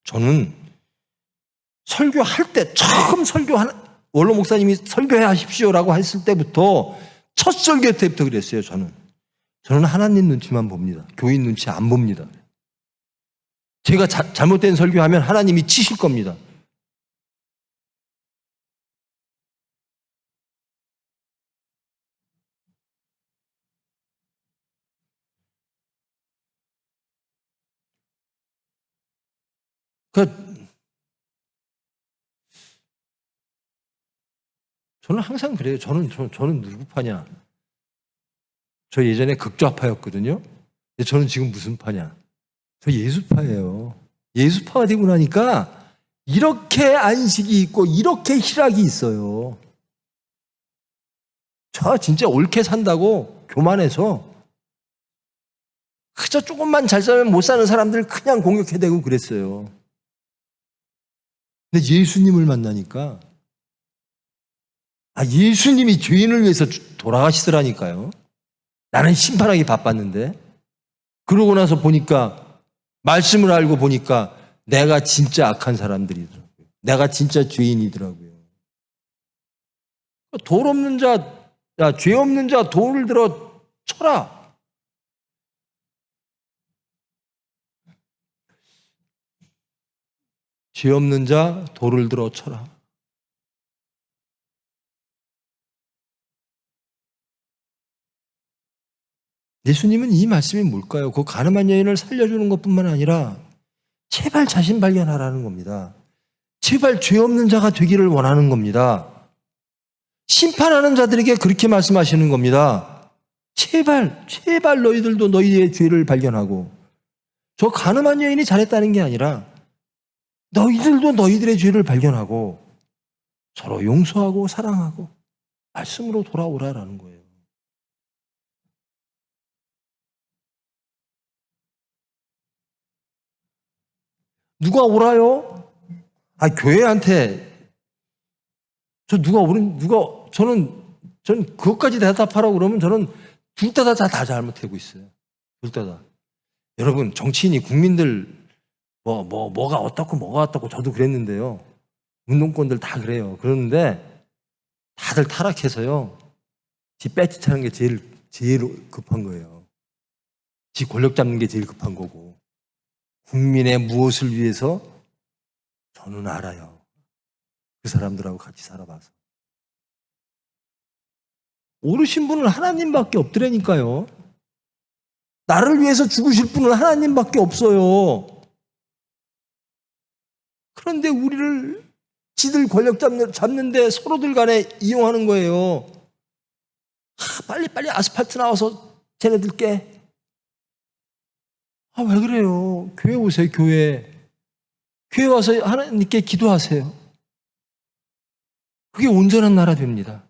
저는 설교할 때, 처음 원로 목사님이 설교해 하십시오라고 했을 때부터, 첫 설교 때부터 그랬어요. 저는 하나님 눈치만 봅니다. 교인 눈치 안 봅니다. 제가 잘못된 설교하면 하나님이 치실 겁니다. 저는 항상 그래요. 저는 누구 파냐? 저 예전에 극좌파였거든요. 근데 저는 지금 무슨 파냐? 저 예수파예요. 예수파가 되고 나니까 이렇게 안식이 있고 이렇게 희락이 있어요. 저 진짜 옳게 산다고 교만해서 그저 조금만 잘 살면 못 사는 사람들 그냥 공격해대고 그랬어요. 근데 예수님을 만나니까, 예수님이 죄인을 위해서 돌아가시더라니까요. 나는 심판하기 바빴는데. 그러고 나서 보니까, 말씀을 알고 보니까 내가 진짜 악한 사람들이더라고요. 내가 진짜 죄인이더라고요. 죄 없는 자 돌을 들어 쳐라. 죄 없는 자 돌을 들어 쳐라. 예수님은 이 말씀이 뭘까요? 그 가늠한 여인을 살려주는 것뿐만 아니라 제발 자신 발견하라는 겁니다. 제발 죄 없는 자가 되기를 원하는 겁니다. 심판하는 자들에게 그렇게 말씀하시는 겁니다. 제발 너희들도 너희의 죄를 발견하고, 저 가늠한 여인이 잘했다는 게 아니라 너희들도 너희들의 죄를 발견하고 서로 용서하고 사랑하고 말씀으로 돌아오라라는 거예요. 누가 오라요? 교회한테 저는 그것까지 대답하라고 그러면 저는 둘 다 잘못하고 있어요. 둘 다. 여러분, 정치인이 국민들 뭐가 어떻고 저도 그랬는데요. 운동권들 다 그래요. 그러는데 다들 타락해서요. 지 배지 차는 게 제일 급한 거예요. 지 권력 잡는 게 제일 급한 거고. 국민의 무엇을 위해서? 저는 알아요. 그 사람들하고 같이 살아봐서. 오르신 분은 하나님밖에 없더라니까요. 나를 위해서 죽으실 분은 하나님밖에 없어요. 그런데 우리를 지들 권력 잡는데 서로들 간에 이용하는 거예요. 빨리 아스팔트 나와서 쟤네들 깨. 왜 그래요? 교회 오세요, 교회. 교회 와서 하나님께 기도하세요. 그게 온전한 나라 됩니다.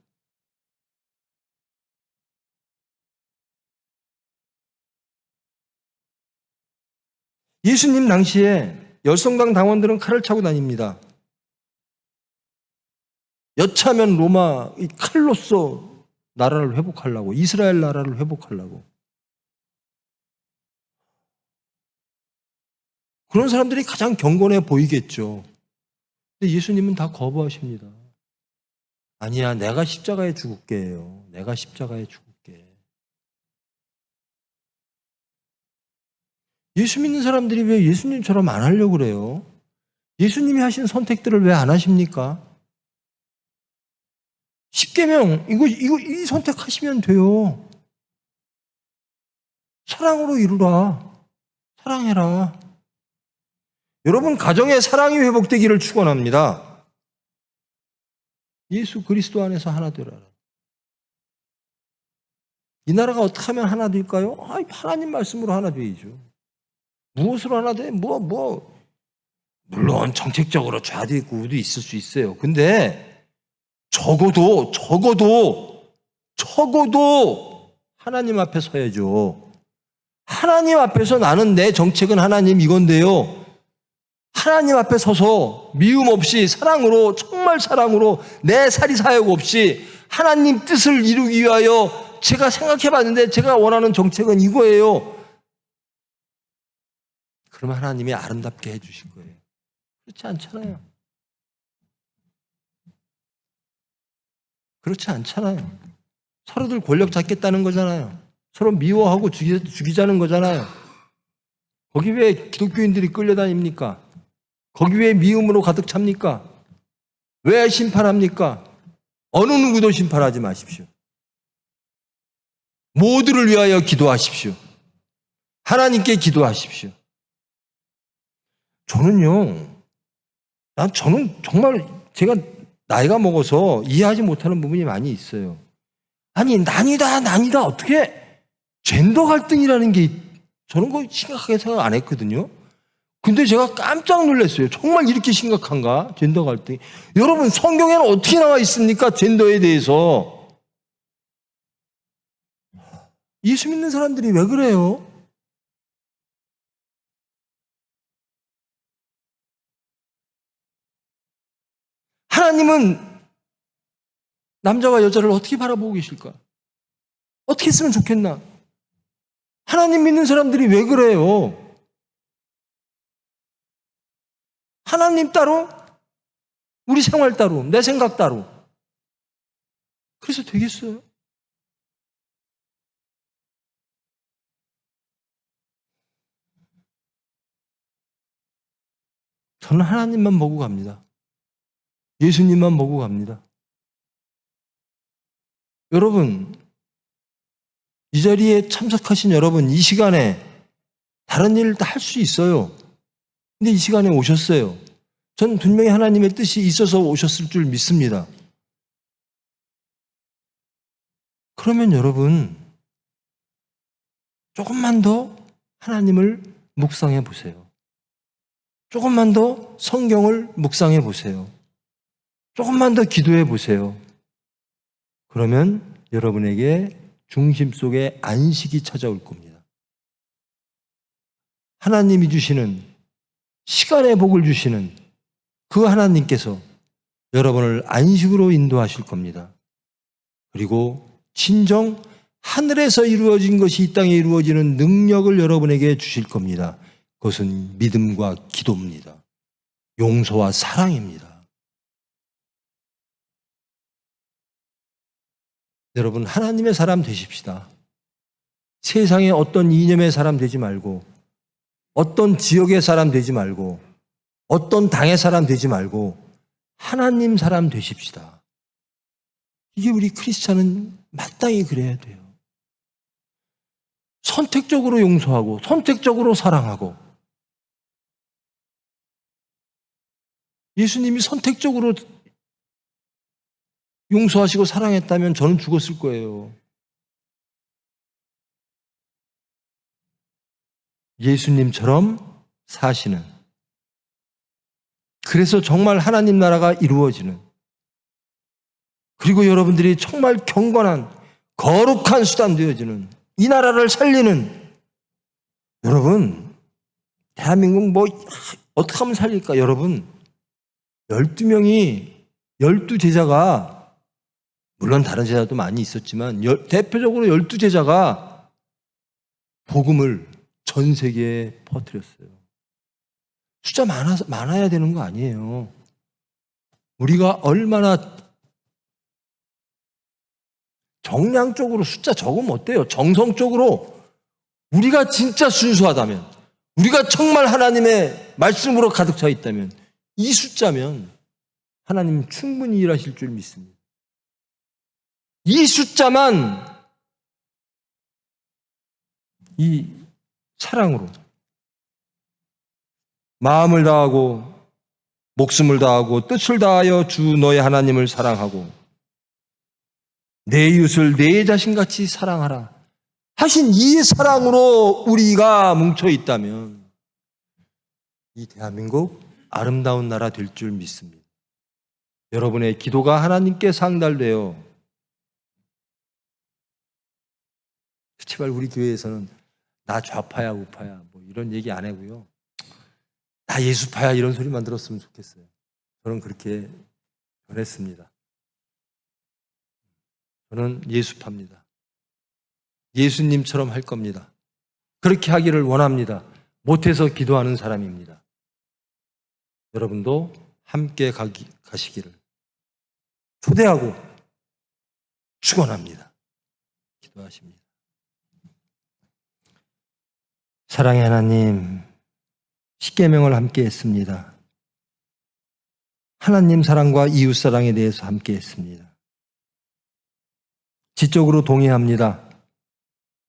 예수님 당시에 열성당 당원들은 칼을 차고 다닙니다. 여차하면 로마 이 칼로서 나라를 회복하려고, 이스라엘 나라를 회복하려고. 그런 사람들이 가장 경건해 보이겠죠. 근데 예수님은 다 거부하십니다. 아니야, 내가 십자가에 죽을게 해요. 내가 십자가에 죽을게. 예수 믿는 사람들이 왜 예수님처럼 안 하려고 그래요? 예수님이 하신 선택들을 왜 안 하십니까? 십계명 이 선택하시면 돼요. 사랑으로 이루라. 사랑해라. 여러분, 가정의 사랑이 회복되기를 축원합니다. 예수 그리스도 안에서 하나 되라. 이 나라가 어떻게 하면 하나 될까요? 하나님 말씀으로 하나 되죠. 무엇으로 하나 돼? 물론 정책적으로 좌도 있고 우도 있을 수 있어요. 근데 적어도 하나님 앞에 서야죠. 하나님 앞에서 나는 내 정책은 하나님 이건데요. 하나님 앞에 서서 미움 없이 사랑으로, 정말 사랑으로, 내 사리 사욕 없이 하나님 뜻을 이루기 위하여 제가 생각해 봤는데 제가 원하는 정책은 이거예요. 그러면 하나님이 아름답게 해 주실 거예요. 그렇지 않잖아요. 그렇지 않잖아요. 서로들 권력 잡겠다는 거잖아요. 서로 미워하고 죽이자는 거잖아요. 거기 왜 기독교인들이 끌려다닙니까? 거기 왜 미움으로 가득 찹니까? 왜 심판합니까? 어느 누구도 심판하지 마십시오. 모두를 위하여 기도하십시오. 하나님께 기도하십시오. 저는 정말 제가 나이가 먹어서 이해하지 못하는 부분이 많이 있어요. 아니, 난이다. 어떻게 젠더 갈등이라는 게 저는 거의 심각하게 생각 안 했거든요. 근데 제가 깜짝 놀랐어요. 정말 이렇게 심각한가? 젠더 갈등이. 여러분, 성경에는 어떻게 나와 있습니까? 젠더에 대해서. 예수 믿는 사람들이 왜 그래요? 하나님은 남자와 여자를 어떻게 바라보고 계실까? 어떻게 했으면 좋겠나? 하나님 믿는 사람들이 왜 그래요? 하나님 따로, 우리 생활 따로, 내 생각 따로. 그래서 되겠어요? 저는 하나님만 보고 갑니다. 예수님만 보고 갑니다. 여러분, 이 자리에 참석하신 여러분, 이 시간에 다른 일을 다 할 수 있어요. 근데 이 시간에 오셨어요. 전 분명히 하나님의 뜻이 있어서 오셨을 줄 믿습니다. 그러면 여러분, 조금만 더 하나님을 묵상해 보세요. 조금만 더 성경을 묵상해 보세요. 조금만 더 기도해 보세요. 그러면 여러분에게 중심 속에 안식이 찾아올 겁니다. 하나님이 주시는, 시간의 복을 주시는 그 하나님께서 여러분을 안식으로 인도하실 겁니다. 그리고 진정 하늘에서 이루어진 것이 이 땅에 이루어지는 능력을 여러분에게 주실 겁니다. 그것은 믿음과 기도입니다. 용서와 사랑입니다. 여러분, 하나님의 사람 되십시다. 세상의 어떤 이념의 사람 되지 말고, 어떤 지역의 사람 되지 말고, 어떤 당의 사람 되지 말고 하나님 사람 되십시다. 이게 우리 크리스찬은 마땅히 그래야 돼요. 선택적으로 용서하고 선택적으로 사랑하고, 예수님이 선택적으로 용서하시고 사랑했다면 저는 죽었을 거예요. 예수님처럼 사시는, 그래서 정말 하나님 나라가 이루어지는, 그리고 여러분들이 정말 경건한 거룩한 수단 되어지는, 이 나라를 살리는, 여러분 대한민국 뭐 어떻게 하면 살릴까? 여러분 12명이 12제자가, 물론 다른 제자도 많이 있었지만 대표적으로 12제자가 복음을 전 세계에 퍼뜨렸어요. 숫자 많아야 되는 거 아니에요. 우리가 얼마나 정량적으로 숫자 적으면 어때요? 정성적으로 우리가 진짜 순수하다면, 우리가 정말 하나님의 말씀으로 가득 차 있다면, 이 숫자면 하나님 충분히 일하실 줄 믿습니다. 이 숫자만 이 사랑으로 마음을 다하고 목숨을 다하고 뜻을 다하여 주 너의 하나님을 사랑하고 내 이웃을 내 자신같이 사랑하라 하신 이 사랑으로 우리가 뭉쳐 있다면 이 대한민국 아름다운 나라 될 줄 믿습니다. 여러분의 기도가 하나님께 상달되어, 제발 우리 교회에서는 나 좌파야 우파야 뭐 이런 얘기 안 하고요, 나 예수파야 이런 소리만 들었으면 좋겠어요. 저는 그렇게 변했습니다. 저는 예수파입니다. 예수님처럼 할 겁니다. 그렇게 하기를 원합니다. 못해서 기도하는 사람입니다. 여러분도 함께 가시기를 초대하고 축원합니다. 기도하십니다. 사랑의 하나님, 십계명을 함께 했습니다. 하나님 사랑과 이웃 사랑에 대해서 함께 했습니다. 지적으로 동의합니다.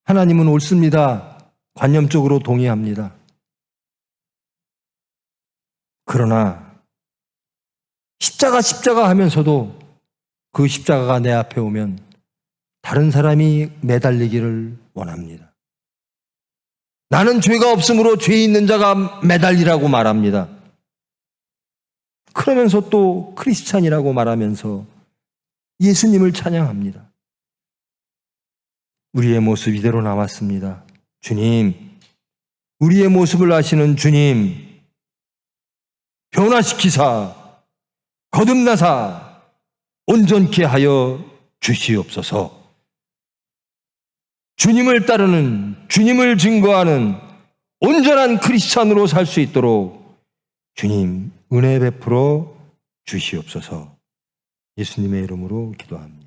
하나님은 옳습니다. 관념적으로 동의합니다. 그러나 십자가 하면서도 그 십자가가 내 앞에 오면 다른 사람이 매달리기를 원합니다. 나는 죄가 없으므로 죄 있는 자가 매달리라고 말합니다. 그러면서 또 크리스찬이라고 말하면서 예수님을 찬양합니다. 우리의 모습 이대로 남았습니다. 주님, 우리의 모습을 아시는 주님, 변화시키사 거듭나사 온전케 하여 주시옵소서. 주님을 따르는, 주님을 증거하는 온전한 크리스찬으로 살 수 있도록 주님 은혜 베풀어 주시옵소서. 예수님의 이름으로 기도합니다.